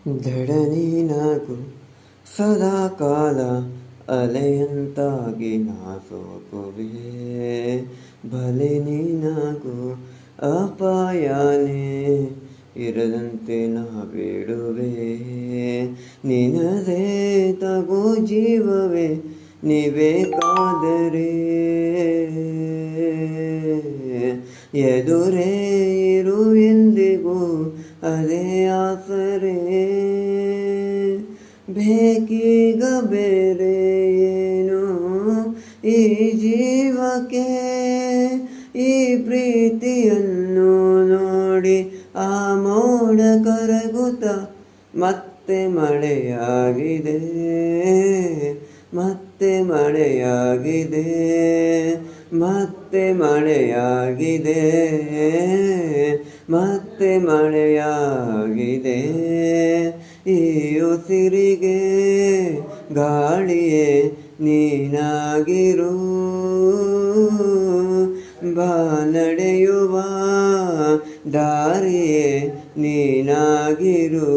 ದಡನಿ ನಾಗು ಸದಾ ಕಾಲ ಅಲೆಯಂತಾಗಿ ನಾ ಸೋಕುವೆ. ಬಲೆ ನೀನಾಗು ಅಪಾಯನೇ ಇರದಂತೆ ನಾ ಬೇಡುವೆ. ನಿನದೇ ತಗೋ ಜೀವವೇ ನೀ ಬೇಕಾದರೆ ಎದುರೇ ಇರು ಎಂದಿಗೂ ಅದೇ ಆಸರೆ. ಬೇಕೀಗ ಬೇರೆ ಏನು ಈ ಜೀವಕ್ಕೆ, ಈ ಪ್ರೀತಿಯನ್ನು ನೋಡಿ ಆ ಮೋಡ ಕರಗುತ್ತ ಮತ್ತೆ ಮಳೆಯಾಗಿದೆ, ಮತ್ತೆ ಮಳೆಯಾಗಿದೆ, ಮತ್ತೆ ಮಳೆಯಾಗಿದೆ, ಮತ್ತೆ ಮಳೆಯಾಗಿದೆ. ಈ ಉಸಿರಿಗೆ ಗಾಳಿಯೇ ನೀನಾಗಿರು, ಬಾ ನಡೆಯುವ ದಾರಿಯೇ ನೀನಾಗಿರು.